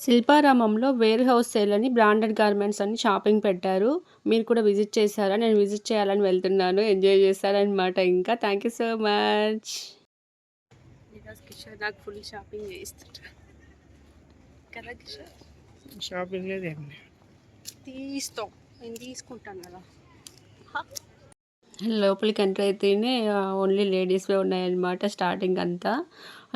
శిల్పారామంలో wear house sale అని branded garments అని shopping పెట్టారు. మీరు కూడా విజిట్ చేశారా? నేను విజిట్ చేయాలని వెళ్తున్నాను. ఎంజాయ్ చేశారనమాట ఇంకా. Thank you so much. ఈరోజు కిషోర్ నాకు ఫుల్ షాపింగ్ చేయిస్తుంటాడు కదా కిషోర్? షాపింగ్ లేదు ఏం లేదు. తీస్తాం, నేను తీసుకుంటాను కదా. లోపలికి ఎంటర్ అయితేనే ఓన్లీ లేడీస్వే ఉన్నాయన్నమాట. స్టార్టింగ్ అంతా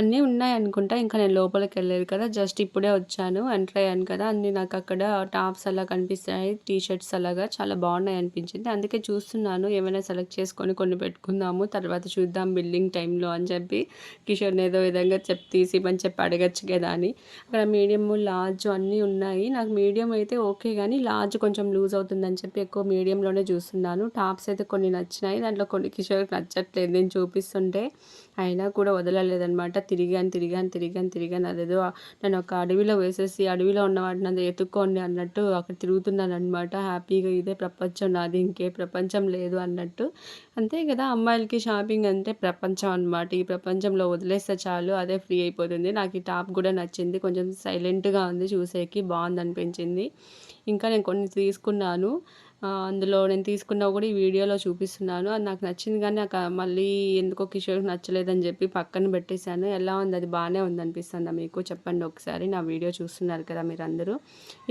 అన్నీ ఉన్నాయనుకుంటా. ఇంకా నేను లోపలికి వెళ్ళలేదు కదా, జస్ట్ ఇప్పుడే వచ్చాను, ఎంటర్ అయ్యాను కదా. అన్నీ నాకు అక్కడ టాప్స్ అలా కనిపిస్తున్నాయి, టీ షర్ట్స్ అలాగా చాలా బాగున్నాయి అనిపించింది. అందుకే చూస్తున్నాను ఏమైనా సెలెక్ట్ చేసుకొని కొన్ని పెట్టుకుందాము, తర్వాత చూద్దాం బిల్డింగ్ టైంలో అని చెప్పి కిషోర్ని ఏదో విధంగా తీసిమని చెప్పి అడగచ్చు కదా అని. అక్కడ మీడియం, లార్జ్ అన్నీ ఉన్నాయి. నాకు మీడియం అయితే ఓకే, కానీ లార్జ్ కొంచెం లూజ్ అవుతుందని చెప్పి ఎక్కువ మీడియంలోనే చూస్తున్నాను. టాప్స్ అయితే కొన్ని నచ్చినాయి, దాంట్లో కొన్ని కిషోర్కి నచ్చట్లేదు నేను చూపిస్తుంటే. అయినా కూడా వదలలేదనమాట. తిరిగాను. అదేదో నేను ఒక అడవిలో వేసేసి అడవిలో ఉన్న వాటిని అంతా ఎత్తుక్కోండి అన్నట్టు అక్కడ తిరుగుతున్నాను అనమాట. హ్యాపీగా ఇదే ప్రపంచం నాది, ఇంకే ప్రపంచం లేదు అన్నట్టు. అంతే కదా, అమ్మాయిలకి షాపింగ్ అంటే ప్రపంచం అనమాట. ఈ ప్రపంచంలో వదిలేస్తే చాలు, అదే ఫ్రీ అయిపోతుంది. నాకు ఈ టాప్ కూడా నచ్చింది, కొంచెం సైలెంట్గా ఉంది, చూసేకి బాగుంది అనిపించింది. ఇంకా నేను కొన్ని తీసుకున్నాను. అందులో నేను తీసుకున్నవి కూడా ఈ వీడియోలో చూపిస్తున్నాను. అది నాకు నచ్చింది, కానీ నాకు మళ్ళీ ఎందుకో కిషోర్కి నచ్చలేదని చెప్పి పక్కన పెట్టేశాను. ఎలా ఉంది, అది బాగానే ఉంది అనిపిస్తుందా మీకు? చెప్పండి ఒకసారి. నా వీడియో చూస్తున్నారు కదా మీరందరూ.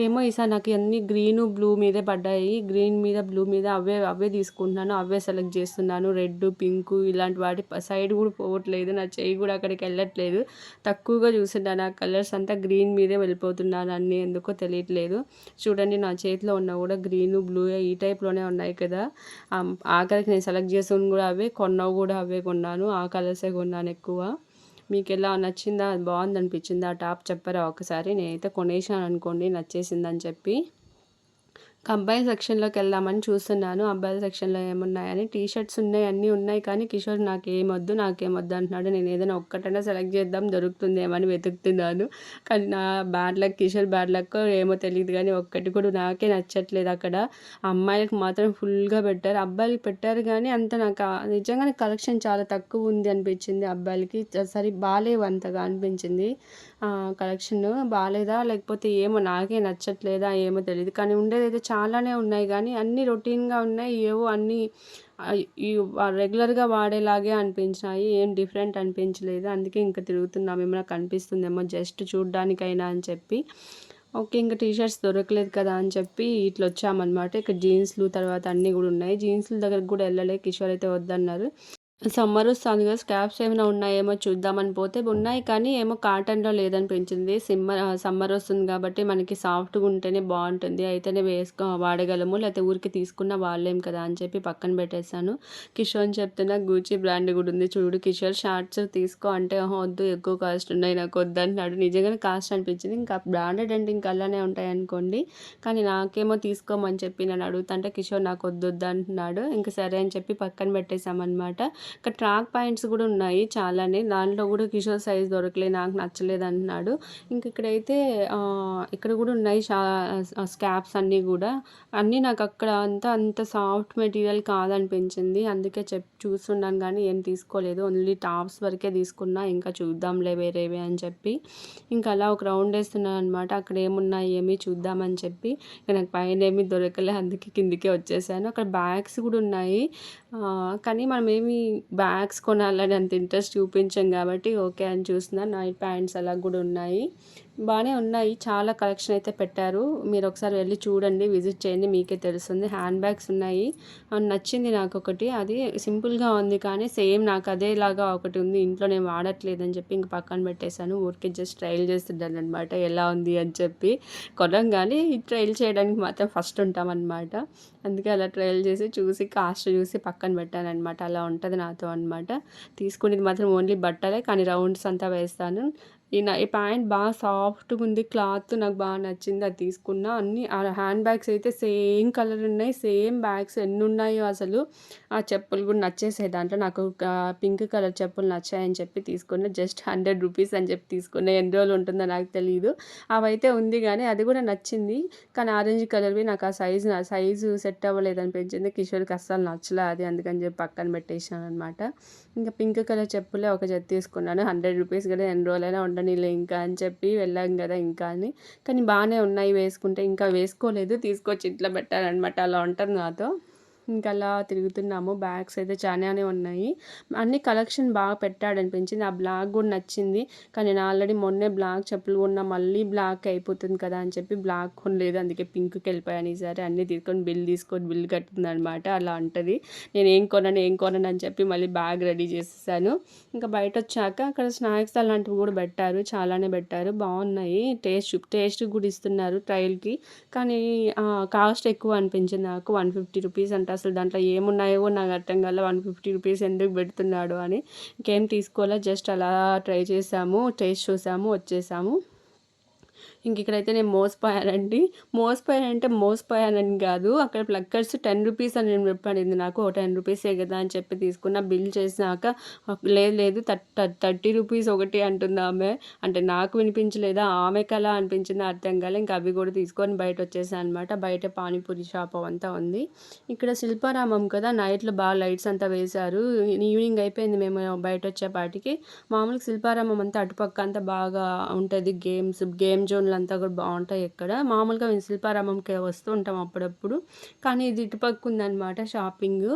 ఏమో ఈసారి నాకు అన్ని గ్రీను బ్లూ మీదే పడ్డాయి. గ్రీన్ మీద బ్లూ మీద అవే తీసుకుంటున్నాను, అవే సెలెక్ట్ చేస్తున్నాను. రెడ్, పింక్ ఇలాంటి వాటి సైడ్ కూడా పోవట్లేదు, నా చెయ్యి కూడా అక్కడికి వెళ్ళట్లేదు. తక్కువగా చూస్తున్నాను, ఆ కలర్స్ అంతా గ్రీన్ మీదే వెళ్ళిపోతున్నాను అన్నీ, ఎందుకో తెలియట్లేదు. చూడండి నా చేతిలో ఉన్న కూడా గ్రీన్, బ్లూ ఈ టైప్లోనే ఉన్నాయి కదా. ఆఖరికి నేను సెలెక్ట్ చేసుకుని కూడా అవే, కొన్నావు కూడా అవే కొన్నాను, ఆ కలర్సే కొన్నాను ఎక్కువ. మీకు ఎలా నచ్చిందా, బాగుంది అనిపించిందా ఆ టాప్? చెప్పరా ఒకసారి. నేనైతే కొనేసాను అనుకోండి, నచ్చేసిందని చెప్పి. అబ్బాయి సెక్షన్లోకి వెళ్దామని చూస్తున్నాను. అబ్బాయిల సెక్షన్లో ఏమున్నాయని. టీ షర్ట్స్ ఉన్నాయి, అన్నీ ఉన్నాయి, కానీ కిషోర్ నాకేమొద్దు అంటున్నాడు. నేను ఏదైనా ఒక్కటైనా సెలెక్ట్ చేద్దాం దొరుకుతుందేమో అని వెతుకుతున్నాను. కానీ నా bad luck, Kishore bad luck ఏమో తెలియదు, కానీ ఒక్కటి కూడా నాకే నచ్చట్లేదు అక్కడ. అమ్మాయిలకు మాత్రం ఫుల్గా పెట్టారు, అబ్బాయిలకి పెట్టారు కానీ అంత నాకు నిజంగానే కలెక్షన్ చాలా తక్కువ ఉంది అనిపించింది. అబ్బాయిలకి సరి బాగాలేవు అంతగా అనిపించింది. కలెక్షన్ బాగాలేదా లేకపోతే ఏమో నాకే నచ్చట్లేదా ఏమో తెలియదు, కానీ ఉండేదైతే చాలానే ఉన్నాయి, కానీ అన్నీ రొటీన్గా ఉన్నాయి. ఏవో అన్నీ ఈ రెగ్యులర్గా వాడేలాగే అనిపించినాయి, ఏం డిఫరెంట్ అనిపించలేదు. అందుకే ఇంకా తిరుగుతున్నాం, ఏమైనా కనిపిస్తుందేమో జస్ట్ చూడ్డానికైనా అని చెప్పి. ఓకే, ఇంకా టీ షర్ట్స్ దొరకలేదు కదా అని చెప్పి ఇట్లా వచ్చామన్నమాట. ఇక్కడ జీన్స్లు తర్వాత అన్నీ కూడా ఉన్నాయి. జీన్స్ల దగ్గరకు కూడా వెళ్ళలే, కిషోర్ అయితే వద్దన్నారు. సమ్మర్ వస్తుంది కదా, స్కార్ఫ్స్ ఏమైనా ఉన్నాయేమో చూద్దామని పోతే ఉన్నాయి, కానీ ఏమో కాటన్లో లేదనిపించింది. సమ్మర్ వస్తుంది కాబట్టి మనకి సాఫ్ట్గా ఉంటేనే బాగుంటుంది, అయితేనే వాడగలము, లేకపోతే ఊరికి తీసుకున్న వాళ్ళేం కదా అని చెప్పి పక్కన పెట్టేశాను. కిషోర్ చెప్తున్నా గూచీ బ్రాండ్ కూడా ఉంది చూడు కిషోర్, షార్ట్స్ తీసుకో అంటే వద్దు ఎక్కువ కాస్ట్ ఉన్నాయి నాకు వద్దంటున్నాడు. నిజంగానే కాస్ట్ అనిపించింది. ఇంకా బ్రాండెడ్ అంటే ఇంకా అలానే ఉంటాయి అనుకోండి, కానీ నాకేమో తీసుకోమని చెప్పి నేను అడుగుతుంటే కిషోర్ నాకు వద్దు అంటున్నాడు. ఇంకా సరే అని చెప్పి పక్కన పెట్టేశామన్నమాట. ఇక్కడ ట్రాక్ పాయింట్స్ కూడా ఉన్నాయి చాలానే, దాంట్లో కూడా కిషోర్ సైజ్ దొరకలే, నాకు నచ్చలేదు అంటున్నాడు. ఇంక ఇక్కడైతే ఇక్కడ కూడా ఉన్నాయి స్కాప్స్ అన్నీ కూడా. అన్నీ నాకు అక్కడ అంత సాఫ్ట్ మెటీరియల్ కాదనిపించింది, అందుకే చూస్తున్నాను కానీ ఏం తీసుకోలేదు. ఓన్లీ టాప్స్ వరకే తీసుకున్నా, ఇంకా చూద్దాంలే వేరేవి అని చెప్పి ఇంకా అలా ఒక రౌండ్ వేస్తున్నాను అనమాట. అక్కడ ఏమున్నాయి ఏమి చూద్దామని చెప్పి. ఇక నాకు పైన ఏమి దొరకలే, అందుకే కిందికే వచ్చేసాను. అక్కడ బ్యాగ్స్ కూడా ఉన్నాయి, కానీ మనం ఏమి బ్యాగ్స్ కొనాలని అంత ఇంట్రెస్ట్ చూపించాం కాబట్టి ఓకే అని చూస్తున్నాను. నైట్ ప్యాంట్స్ అలా కూడా ఉన్నాయి, బాగానే ఉన్నాయి. చాలా కలెక్షన్ అయితే పెట్టారు, మీరు ఒకసారి వెళ్ళి చూడండి, విజిట్ చేయండి, మీకే తెలుస్తుంది. హ్యాండ్ బ్యాగ్స్ ఉన్నాయి, నచ్చింది నాకు ఒకటి. అది సింపుల్గా ఉంది కానీ సేమ్ నాకు అదేలాగా ఒకటి ఉంది, ఇంట్లో నేను వాడట్లేదని చెప్పి ఇంక పక్కన పెట్టేశాను. ఊరికే జస్ట్ ట్రయల్ చేస్తుంటాను అనమాట ఎలా ఉంది అని చెప్పి. కొనం కానీ ట్రయల్ చేయడానికి మాత్రం ఫస్ట్ ఉంటామన్నమాట. అందుకే అలా ట్రయల్ చేసి చూసి కాస్ట్ చూసి పక్కన పెట్టానమాట. అలా ఉంటుంది నాతో అనమాట. తీసుకునేది మాత్రం ఓన్లీ బట్టలే, కానీ రౌండ్స్ అంతా వేస్తాను. ఈ ప్యాంట్ బాగా సాఫ్ట్గా ఉంది, క్లాత్ నాకు బాగా నచ్చింది, అది తీసుకున్నా. అన్ని హ్యాండ్ బ్యాగ్స్ అయితే సేమ్ కలర్ ఉన్నాయి, సేమ్ బ్యాగ్స్ ఎన్ని ఉన్నాయో అసలు. ఆ చెప్పులు కూడా నచ్చేసాయి దాంట్లో. నాకు పింక్ కలర్ చెప్పులు నచ్చాయని చెప్పి తీసుకున్నా, జస్ట్ 100 రూపీస్ అని చెప్పి తీసుకున్నా. ఎన్ని రోజులు ఉంటుందో నాకు తెలియదు. అవైతే ఉంది కానీ అది కూడా నచ్చింది, కానీ ఆరెంజ్ కలర్వి నాకు ఆ సైజు సెట్ అవ్వలేదు అనిపించింది. కిషోర్కి అస్సలు నచ్చలే అది, అందుకని చెప్పి పక్కన పెట్టేసాను అనమాట. ఇంకా పింక్ కలర్ చెప్పులే ఒక జత తీసుకున్నాను. 100 రూపీస్ కదా, ఎన్ని రోజులైనా ఉండనీలే ఇంకా అని చెప్పి వెళ్ళాం కదా ఇంకా అని. కానీ బాగానే ఉన్నాయి వేసుకుంటే. ఇంకా వేసుకోలేదు, తీసుకొచ్చి ఇంట్లో పెట్టారనమాట. అలా ఉంటుంది నాతో. ఇంకా అలా తిరుగుతున్నాము. బ్యాగ్స్ అయితే చాలానే ఉన్నాయి. అన్ని కలెక్షన్ బాగా పెట్టాడనిపించింది. ఆ బ్లాక్ కూడా నచ్చింది. కానీ నేను ఆల్రెడీ మొన్నే బ్లాక్ చెప్పులు కొన్నా, మళ్ళీ బ్లాక్ అయిపోతుంది కదా అని చెప్పి బ్లాక్ కొనలేదు. అందుకే పింక్కి వెళ్ళిపోయాను ఈసారి. అన్నీ తీసుకొని బిల్ కట్టిందనమాట. అలా అంటది. నేను ఏం కొనను అని చెప్పి మళ్ళీ బ్యాగ్ రెడీ చేసేసాను. ఇంకా బయట వచ్చాక అక్కడ స్నాక్స్ అలాంటివి కూడా పెట్టారు. చాలానే పెట్టారు, బాగున్నాయి. టేస్ట్ కూడా ఇస్తున్నారు ట్రయల్కి. కానీ కాస్ట్ ఎక్కువ అనిపించింది నాకు. 150 రూపీస్ అంటే అసలు దాంట్లో ఏమున్నాయో నాకు అర్థం కాలే. 150 రూపీస్ ఎందుకు పెడుతున్నాడు అని ఇంకేం తీసుకోలే. జస్ట్ అలా ట్రై చేసాము, టేస్ట్ చూసాము, వచ్చేసాము. ఇంక ఇక్కడైతే నేను మోసపోయానని కాదు. అక్కడ ప్లక్కర్స్ 10 రూపీస్ అని నేను పడింది నాకు. 10 రూపీసే కదా అని చెప్పి తీసుకున్న. బిల్ చేసినాక లేదు 30 రూపీస్ ఒకటి అంటుంది ఆమె. అంటే నాకు వినిపించలేదా, ఆమెకి అలా అనిపించిందో అర్థం కాలే. ఇంకా అవి కూడా తీసుకొని బయట వచ్చేసాను అనమాట. బయట పానీపూరి షాప్ అంతా ఉంది. ఇక్కడ శిల్పారామం కదా, నైట్లో బాగా లైట్స్ అంతా వేశారు. ఈవినింగ్ అయిపోయింది మేము బయట వచ్చేపాటికి. మామూలుగా శిల్పారామం అంతా అటుపక్క అంతా బాగా ఉంటుంది. గేమ్ జోన్లు అంతా కూడా బాగుంటాయి ఇక్కడ. మామూలుగా మేము శిల్పారామంకి వస్తూ ఉంటాం అప్పుడప్పుడు. కానీ ఇది ఇటుపక్క ఉందన్నమాట షాపింగ్.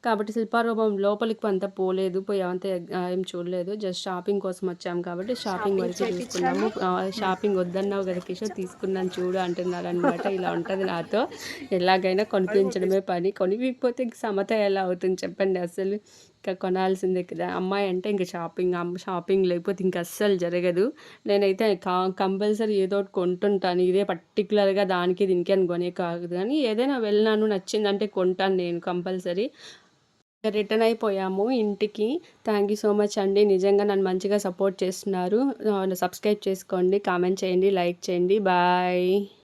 కాబట్టి శిల్పారామం లోపలికి అంతా పోలేదు, పోయామంతా ఏం చూడలేదు. జస్ట్ షాపింగ్ కోసం వచ్చాము కాబట్టి షాపింగ్ వరకు తీసుకున్నాము. షాపింగ్ వద్దన్నావు కదా కిషోర్, తీసుకున్నాను చూడు అంటున్నారు అనమాట. ఇలా ఉంటుంది నాతో. ఎలాగైనా కొనిపించడమే పని. కొనిపించకపోతే ఇంక సమత ఎలా అవుతుంది చెప్పండి. అసలు ఇంకా కొనాల్సిందే కదా. అమ్మాయి అంటే ఇంక షాపింగ్ లేకపోతే ఇంక అస్సలు జరగదు. నేనైతే కంపల్సరీ ఏదో ఒకటి కొంటుంటాను. ఇదే పర్టికులర్గా దానికి దీనికి అని కొనే కాదు, కానీ ఏదైనా వెళ్ళినాను నచ్చిందంటే కొంటాను నేను కంపల్సరీ. రిటర్న్ అయిపోయాము ఇంటికి. థ్యాంక్ యూ సో మచ్ అండి. నిజంగా నన్ను మంచిగా సపోర్ట్ చేస్తున్నారు. సబ్స్క్రైబ్ చేసుకోండి, కామెంట్ చేయండి, లైక్ చేయండి. బాయ్.